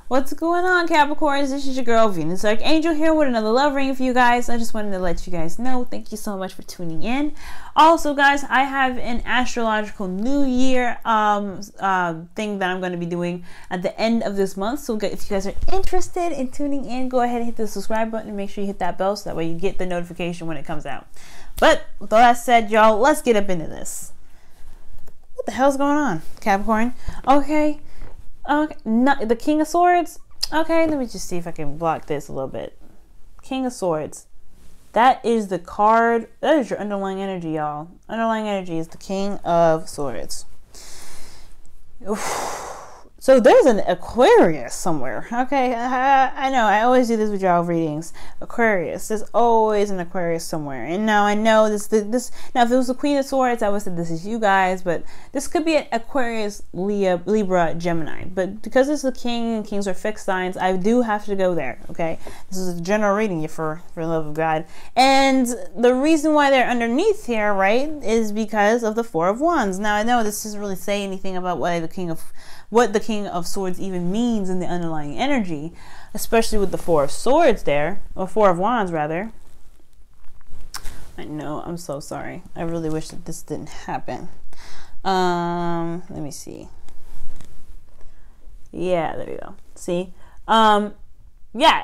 What's going on, Capricorns? This is your girl Venus Archangel here with another love reading for you guys. I just wanted to let you guys know, thank you so much for tuning in. Also, guys, I have an astrological new year thing that I'm going to be doing at the end of this month. So if you guys are interested in tuning in, go ahead and hit the subscribe button and make sure you hit that bell so that way you get the notification when it comes out. But with all that said, y'all, let's get up into this. What the hell's going on, Capricorn? Okay. Okay, the King of Swords. Okay, let me just see if I can block this a little bit. King of Swords. That is the card. That is your underlying energy, y'all. Underlying energy is the King of Swords. Oof. So there's an Aquarius somewhere. Okay, I know. I always do this with y'all readings. Aquarius. There's always an Aquarius somewhere. And now I know this. Now, if it was the Queen of Swords, I would say this is you guys. But this could be an Aquarius, Libra, Gemini. But because it's the King and Kings are fixed signs, I do have to go there. Okay, this is a general reading for the love of God. And the reason why they're underneath here, right, is because of the Four of Wands. Now I know this doesn't really say anything about what the King of Swords even means in the underlying energy, especially with the Four of Swords there, or Four of Wands rather. I know, I'm so sorry. I really wish that this didn't happen. Let me see. Yeah, there you go. See? Yeah,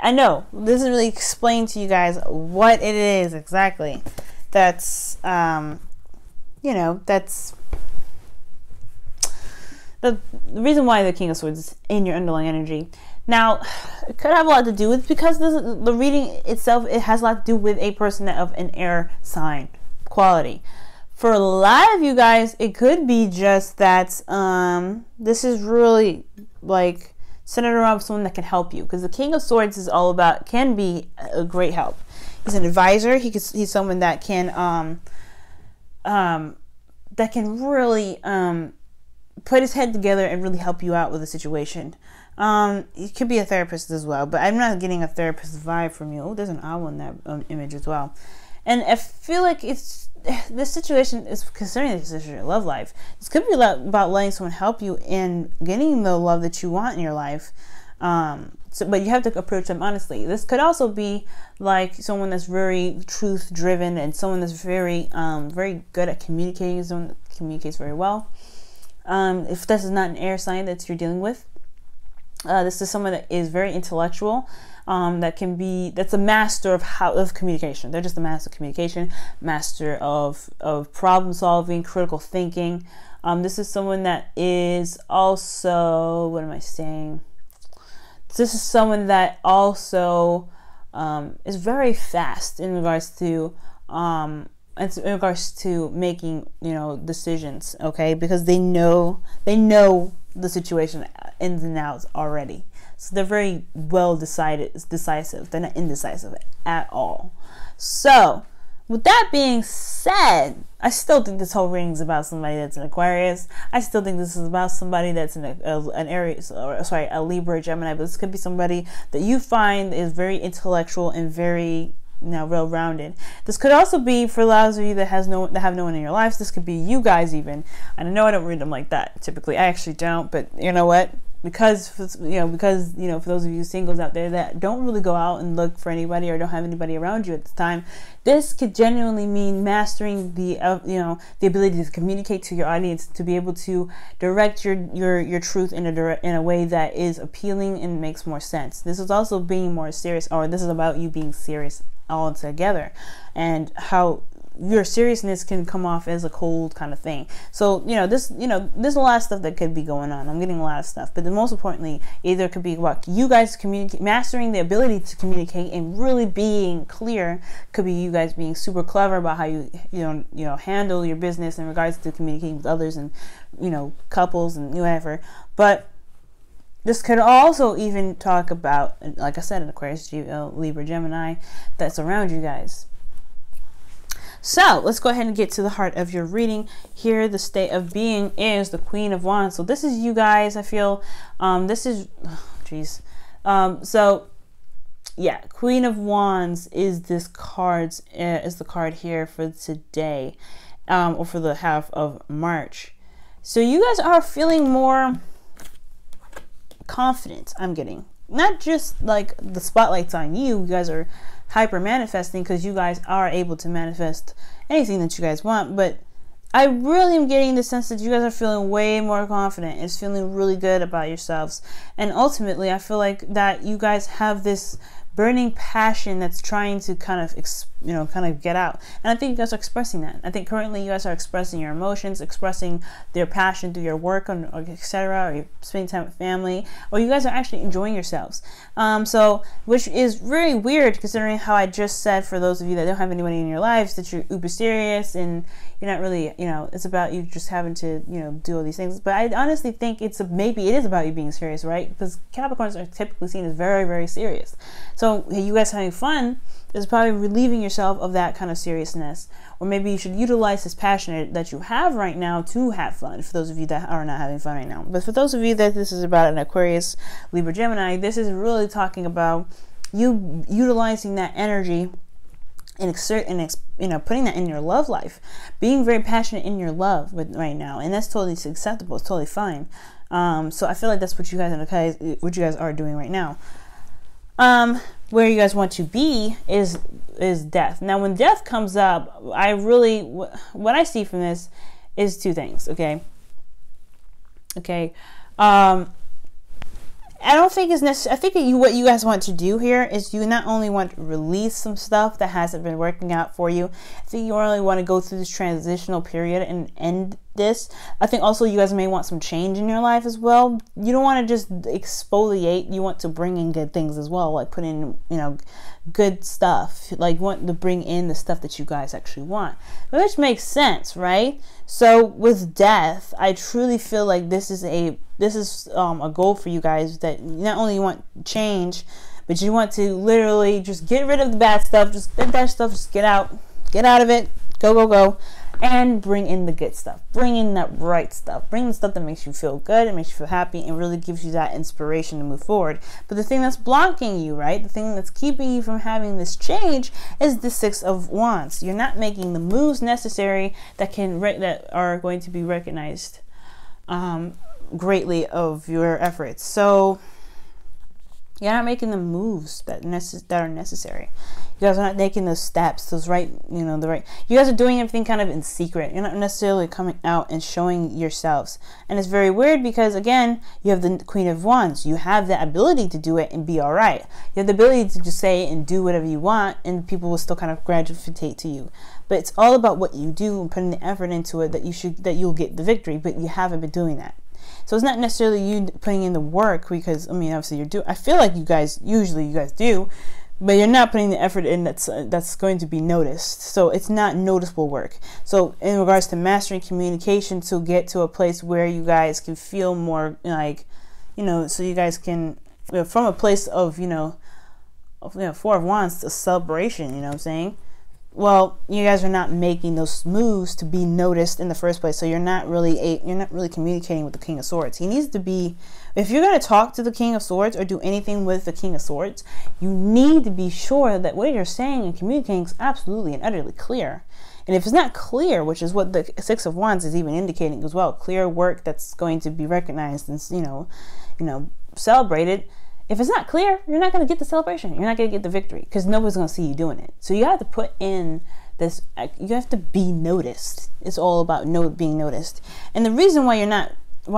I know. This doesn't really explain to you guys what it is exactly. That's, you know, that's the reason why the King of Swords is in your underlying energy. Now, it could have a lot to do with, because the reading itself, it has a lot to do with a person of an air sign quality. For a lot of you guys, it could be just that this is really like centered around someone that can help you, because the King of Swords is all about, can be a great help. He's an advisor. He's someone that can really put his head together and really help you out with a situation. He could be a therapist as well, but I'm not getting a therapist vibe from you. Oh, there's an owl in that image as well. And I feel like this situation is concerning this is your love life. This could be about letting someone help you in getting the love that you want in your life. But you have to approach them honestly. This could also be like someone that's very truth driven and someone that's very good at communicating, someone that communicates very well. If this is not an air sign that you're dealing with, this is someone that is very intellectual, that's a master of communication. They're just a master of communication, master of problem solving, critical thinking. This is someone that is also, what am I saying? This is someone that also is very fast in regards to making, you know, decisions, okay, because they know the situation ins and outs already, so they're very well decisive. They're not indecisive at all. So with that being said, I still think this whole reading is about somebody that's an Aquarius. I still think this is about somebody that's an Aries, or sorry, a Libra, Gemini. But this could be somebody that you find is very intellectual and very, now well-rounded. This could also be for those of you that have no one in your lives. This could be you guys even. And I know I don't read them like that typically. I actually don't, but you know what? Because for those of you singles out there that don't really go out and look for anybody or don't have anybody around you at this time, this could genuinely mean mastering the ability to communicate to your audience, to be able to direct your truth in a way that is appealing and makes more sense. This is also being more serious, or this is about you being serious all together, and how your seriousness can come off as a cold kind of thing. So there's a lot of stuff that could be going on. I'm getting a lot of stuff, but the most importantly, either it could be about you guys mastering the ability to communicate and really being clear. Could be you guys being super clever about how you handle your business in regards to communicating with others and couples and whatever. But this could also even talk about, like I said, an Aquarius, Libra, Gemini that's around you guys. So let's go ahead and get to the heart of your reading. Here, the state of being is the Queen of Wands. So this is you guys. I feel this is, so yeah, Queen of Wands is this card, is the card here for today, or for the half of March. So you guys are feeling more confident. I'm getting not just like the spotlight's on you. You guys are hyper manifesting because you guys are able to manifest anything that you guys want. But I really am getting the sense that you guys are feeling way more confident. It's feeling really good about yourselves. And ultimately, I feel like that you guys have this burning passion that's trying to kind of get out. And I think you guys are expressing that. I think currently you guys are expressing your emotions, expressing their passion through your work, or etc., or you're spending time with family, or you guys are actually enjoying yourselves. So, which is really weird considering how I just said, for those of you that don't have anybody in your lives, that you're uber serious and you're not really, it's about you just having to, do all these things. But I honestly think maybe it is about you being serious, right? Because Capricorns are typically seen as very, very serious. So you guys having fun is probably relieving yourself of that kind of seriousness. Or maybe you should utilize this passion that you have right now to have fun, for those of you that are not having fun right now. But for those of you that this is about, an Aquarius, Libra, Gemini, this is really talking about you utilizing that energy and putting that in your love life, being very passionate in your love right now, and that's totally acceptable. It's totally fine. So I feel like that's what you guys are doing right now. Where you guys want to be is death. Now, when death comes up, what I see from this is two things. Okay. I don't think it's necessary. I think what you guys want to do here is you not only want to release some stuff that hasn't been working out for you. I think you really want to go through this transitional period and end this. I think also you guys may want some change in your life as well. You don't want to just exfoliate. You want to bring in good things as well, like put in, good stuff. Like, you want to bring in the stuff that you guys actually want, which makes sense, right? So with death, I truly feel like this is a goal for you guys, that not only you want change, but you want to literally just get rid of the bad stuff. Just let that stuff just get out of it. Go. And bring in the good stuff. Bring in that right stuff. Bring the stuff that makes you feel good, and makes you feel happy, and really gives you that inspiration to move forward. But the thing that's blocking you, right? The thing that's keeping you from having this change is the Six of Wands. You're not making the moves necessary that are going to be recognized greatly of your efforts. So you're not making the moves that are necessary. You guys are not taking those steps, you guys are doing everything kind of in secret. You're not necessarily coming out and showing yourselves. And it's very weird because, again, you have the Queen of Wands. You have the ability to do it and be all right. You have the ability to just say and do whatever you want, and people will still kind of gravitate to you. But it's all about what you do and putting the effort into it that you'll get the victory, but you haven't been doing that. So it's not necessarily you putting in the work, because, obviously I feel like you guys do, but you're not putting the effort in that's going to be noticed. So it's not noticeable work. So in regards to mastering communication, to get to a place where you guys can feel more like, so you guys can, from a place of, Four of Wands, to celebration, you know what I'm saying? Well, you guys are not making those moves to be noticed in the first place. So you're not really communicating with the King of Swords. He needs to be, if you're going to talk to the King of Swords or do anything with the King of Swords, you need to be sure that what you're saying and communicating is absolutely and utterly clear. And if it's not clear, which is what the Six of Wands is even indicating as well, clear work that's going to be recognized and, celebrated. If it's not clear, you're not going to get the celebration. You're not going to get the victory, because nobody's going to see you doing it. So you have to put in this, you have to be noticed. It's all about being noticed. And the reason why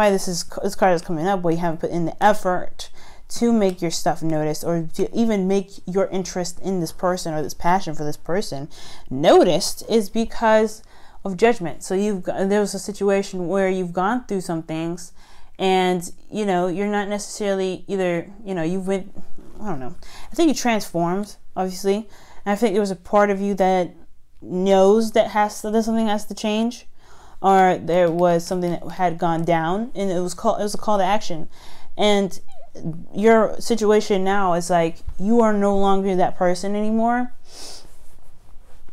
this card is coming up, where you haven't put in the effort to make your stuff noticed, or to even make your interest in this person or this passion for this person noticed, is because of judgment. So there was a situation where you've gone through some things, and you're not necessarily either, you went, I don't know, I think you transformed, obviously, and I think there was a part of you that knows that something has to change, or there was something that had gone down, and it was a call to action. And your situation now is like, you are no longer that person anymore.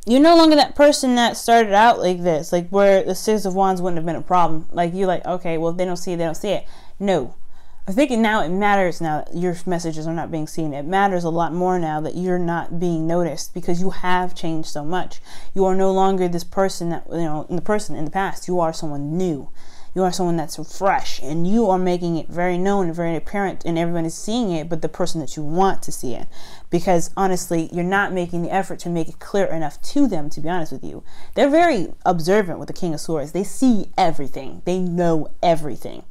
You're no longer that person that started out like this, like where the Six of Wands wouldn't have been a problem. Like, you're like, okay, well, if they don't see it. No. I think now it matters now that your messages are not being seen. It matters a lot more now that you're not being noticed, because you have changed so much. You are no longer this person that, in the past. You are someone new. You are someone that's fresh, and you are making it very known and very apparent, and everyone is seeing it, but the person that you want to see it. Because honestly, you're not making the effort to make it clear enough to them, to be honest with you. They're very observant with the King of Swords. They see everything. They know everything.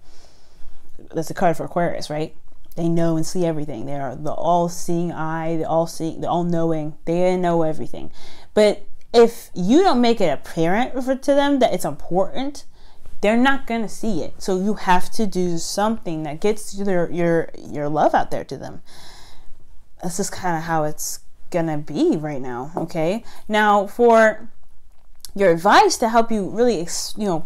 That's a card for Aquarius, right? They know and see everything. They are the all-seeing eye, they're all-knowing. They know everything. But if you don't make it apparent to them that it's important, they're not going to see it. So you have to do something that gets your love out there to them. That's just kind of how it's going to be right now, okay? Now, for your advice to help you really,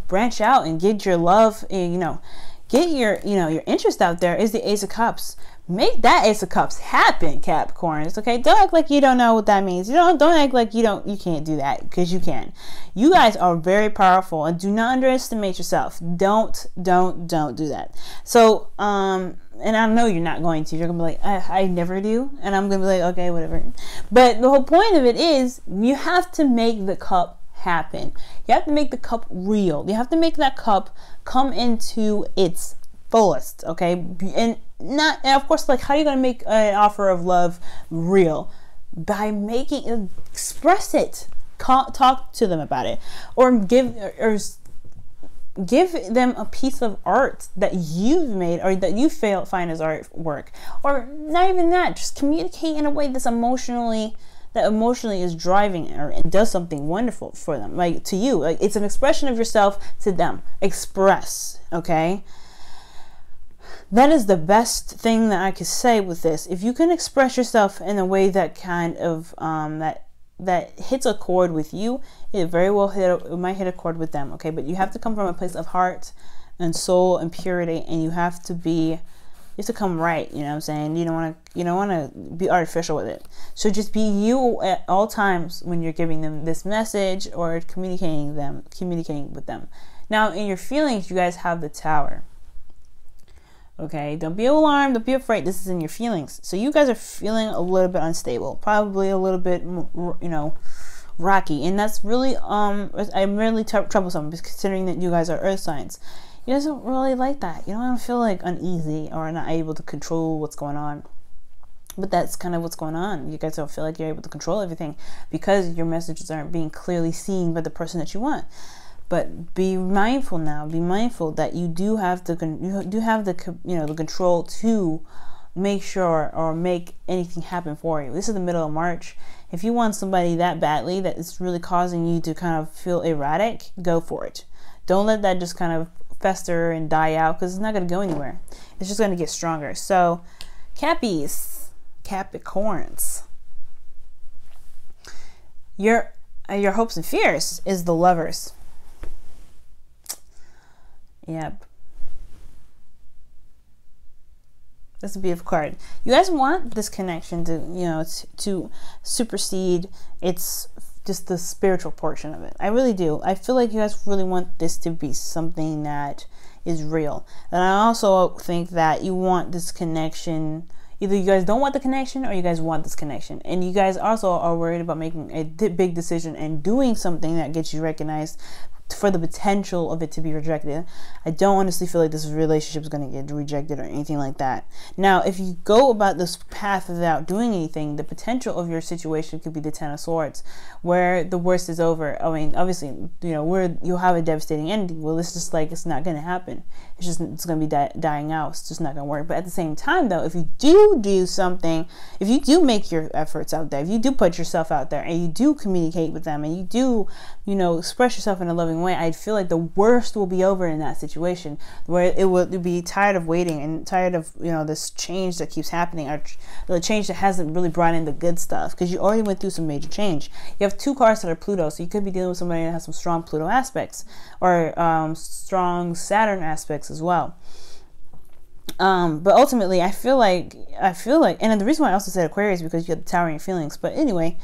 branch out and get your love, get your interest out there is the Ace of Cups. Make that Ace of Cups happen, Capricorns. Okay, don't act like you don't know what that means. Don't act like you can't do that, because you can. You guys are very powerful, and do not underestimate yourself. Don't do that. So, and I know you're not going to. You're gonna be like, I never do, and I'm gonna be like, okay, whatever. But the whole point of it is, you have to make the cup happen. You have to make the cup real. You have to make that cup come into its fullest, okay? And of course, like, how are you going to make an offer of love real? By express it. Talk to them about it, or give them a piece of art that you've made, or that you find as artwork, or not even that. Just communicate in a way that emotionally is driving or does something wonderful for them, like to you. Like, it's an expression of yourself to them. Express, okay? That is the best thing that I could say with this. If you can express yourself in a way that kind of that hits a chord with you, it very well might hit a chord with them, okay? But you have to come from a place of heart and soul and purity, and you have to come right, you know what I'm saying? You don't want to be artificial with it. So just be you at all times when you're giving them this message or communicating with them. Now, in your feelings, you guys have the Tower. Okay, don't be alarmed, don't be afraid. This is in your feelings. So you guys are feeling a little bit unstable, probably a little bit, rocky, and that's really really troublesome, considering that you guys are earth signs. You guys don't really like that. You don't feel like uneasy or not able to control what's going on. But that's kind of what's going on. You guys don't feel like you're able to control everything because your messages aren't being clearly seen by the person that you want. But be mindful now. Be mindful that you do have the control to make sure or make anything happen for you. This is the middle of March. If you want somebody that badly that is really causing you to kind of feel erratic, go for it. Don't let that just kind of fester and die out, because it's not going to go anywhere. It's just going to get stronger. So, Cappies, Capricorns, your hopes and fears is the Lovers. Yep. That's a beautiful card. You guys want this connection to supersede its just the spiritual portion of it. I really do. I feel like you guys really want this to be something that is real. And I also think that you want this connection. Either you guys don't want the connection or you guys want this connection. And you guys also are worried about making a big decision and doing something that gets you recognized for the potential of it to be rejected. I don't honestly feel like this relationship is going to get rejected or anything like that. Now, if you go about this path without doing anything, the potential of your situation could be the Ten of Swords, where the worst is over. I mean, obviously, you'll have a devastating ending. Well, it's just like, it's not going to happen. It's going to be dying out. It's just not going to work. But at the same time, though, if you do something, if you do make your efforts out there, if you do put yourself out there and you do communicate with them and you do, express yourself in a loving way, I feel like the worst will be over in that situation, where it will be tired of waiting and tired of this change that keeps happening, or the change that hasn't really brought in the good stuff, because you already went through some major change. You have 2 cards that are Pluto, so you could be dealing with somebody that has some strong Pluto aspects or strong Saturn aspects as well. But ultimately, I feel like, and the reason why I also said Aquarius, because you have the Tower in your feelings. But anyway,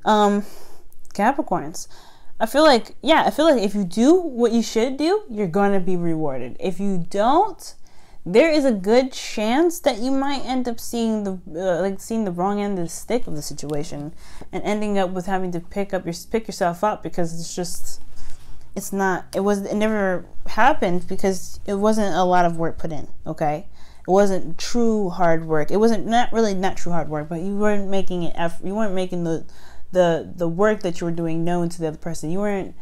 Capricorns, I feel like if you do what you should do, you're going to be rewarded. If you don't, there is a good chance that you might end up seeing the wrong end of the stick of the situation and ending up with having to pick yourself up, because it never happened because it wasn't a lot of work put in, okay? It wasn't true hard work. It wasn't not true hard work, but you weren't making it effort. You weren't making the work that you were doing known to the other person. You weren't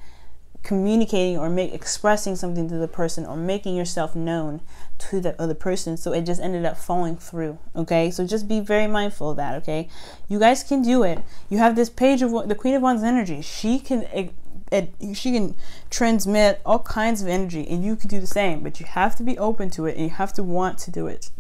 communicating or expressing something to the person or making yourself known to the other person, so it just ended up falling through, okay? So just be very mindful of that, okay? You guys can do it. You have this page of the Queen of Wands energy. She can transmit all kinds of energy, and you can do the same, but you have to be open to it and you have to want to do it.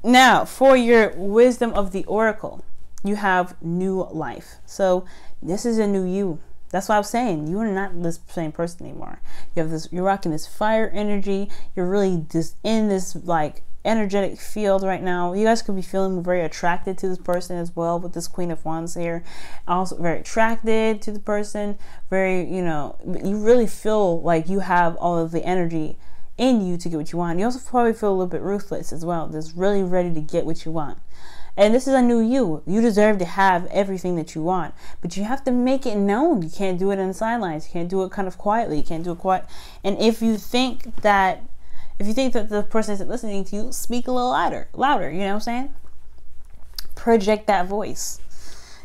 Now, for your wisdom of the oracle, you have new life. So this is a new you. That's what I was saying. You are not this same person anymore. You're rocking this fire energy. You're really just in this like energetic field right now. You guys could be feeling very attracted to this person as well with this Queen of Wands here. Also very attracted to the person. Very, you really feel like you have all of the energy in you to get what you want. You also probably feel a little bit ruthless as well. Just really ready to get what you want. And this is a new you. You deserve to have everything that you want, but you have to make it known. You can't do it in the sidelines. You can't do it kind of quietly. You can't do it quiet. And if you think that the person isn't listening to you, speak a little louder. You know what I'm saying? Project that voice.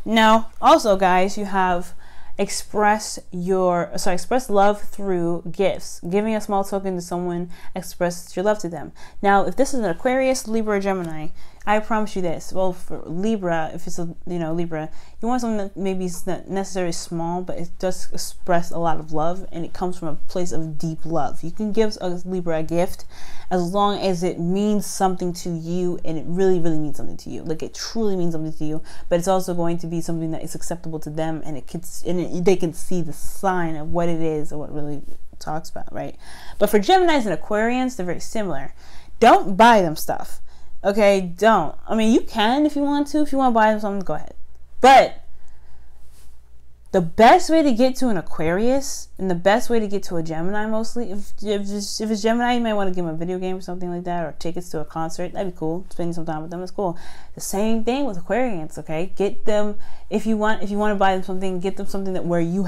Now, also, guys, you have express love through gifts. Giving a small token to someone expresses your love to them. Now, if this is an Aquarius, Libra, or Gemini, I promise you this. Well, for Libra, if it's Libra, you want something that maybe is not necessarily small, but it does express a lot of love, and it comes from a place of deep love. You can give a Libra a gift as long as it means something to you, and it really, really means something to you. Like, it truly means something to you, but it's also going to be something that is acceptable to them, and they can see the sign of what it is or what it really talks about, right? But for Geminis and Aquarians, they're very similar. Don't buy them stuff. Okay, don't. I mean, you can if you want to. If you want to buy them something, go ahead. But the best way to get to an Aquarius and the best way to get to a Gemini, mostly, if it's Gemini, you might want to give them a video game or something like that, or tickets to a concert. That'd be cool. Spending some time with them is cool. The same thing with Aquarians. Okay, get them if you want to buy them something, get them something where you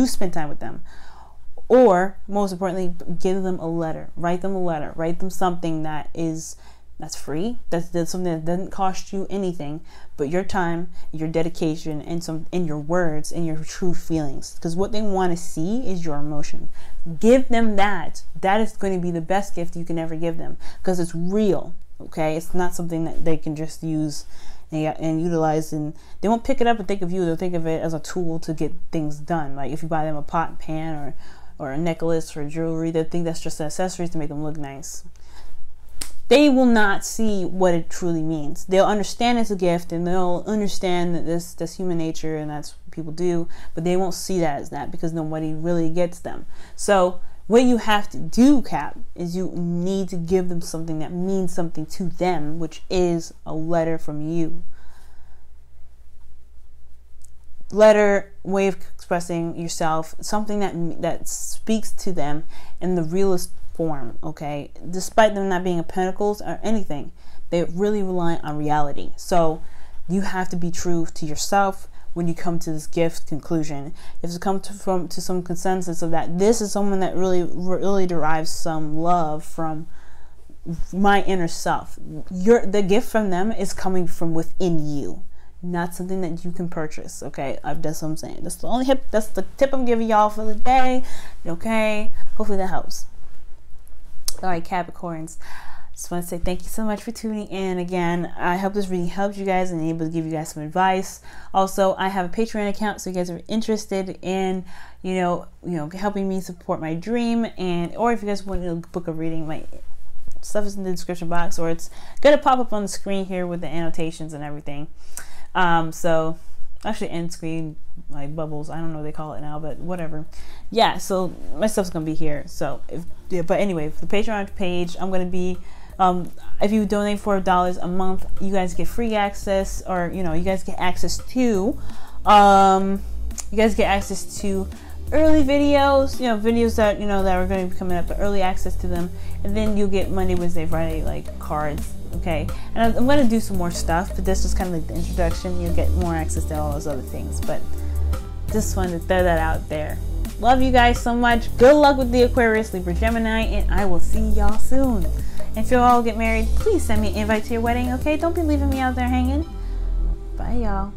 spend time with them. Or most importantly, give them a letter. Write them a letter. Write them something that's free. That's something that doesn't cost you anything but your time, your dedication, and your words and your true feelings. Because what they want to see is your emotion. Give them that. That is going to be the best gift you can ever give them, because it's real. Okay, it's not something that they can just use and utilize, and they won't pick it up and think of you. They'll think of it as a tool to get things done. Like if you buy them a pot and pan or a necklace or jewelry, they think that's just accessories to make them look nice. They will not see what it truly means. They'll understand it's a gift, and they'll understand that that's human nature, and that's what people do, but they won't see that as that because nobody really gets them. So what you have to do, Cap, is you need to give them something that means something to them, which is a letter from you. Letter, way of expressing yourself, something that speaks to them in the realest form, okay? Despite them not being a pentacles or anything, they really rely on reality. So you have to be true to yourself when you come to this gift conclusion. You have to come to some consensus of that this is someone that really derives some love from my inner self. The gift from them is coming from within you, not something that you can purchase. Okay, that's what I'm saying. That's the tip I'm giving y'all for the day. Okay, hopefully that helps. All right, Capricorns, just want to say thank you so much for tuning in again. I hope this really helped you guys and able to give you guys some advice. Also, I have a Patreon account, so you guys are interested in helping me support my dream, or if you guys want a book of reading, my stuff is in the description box, or it's gonna pop up on the screen here with the annotations and everything. So actually end screen, like bubbles, I don't know what they call it now, but whatever. Yeah, so my stuff's gonna be here. So but anyway, for the Patreon page, I'm gonna be if you donate $4 a month, you guys get free access, or you guys get access to early videos, videos that that are going to be coming up, but early access to them. And then you'll get Monday, Wednesday, Friday like cards. Okay, and I'm going to do some more stuff, but this was kind of like the introduction. You'll get more access to all those other things, but just wanted to throw that out there. Love you guys so much. Good luck with the Aquarius, Libra, Gemini, and I will see y'all soon. If you all get married, please send me an invite to your wedding, okay? Don't be leaving me out there hanging. Bye, y'all.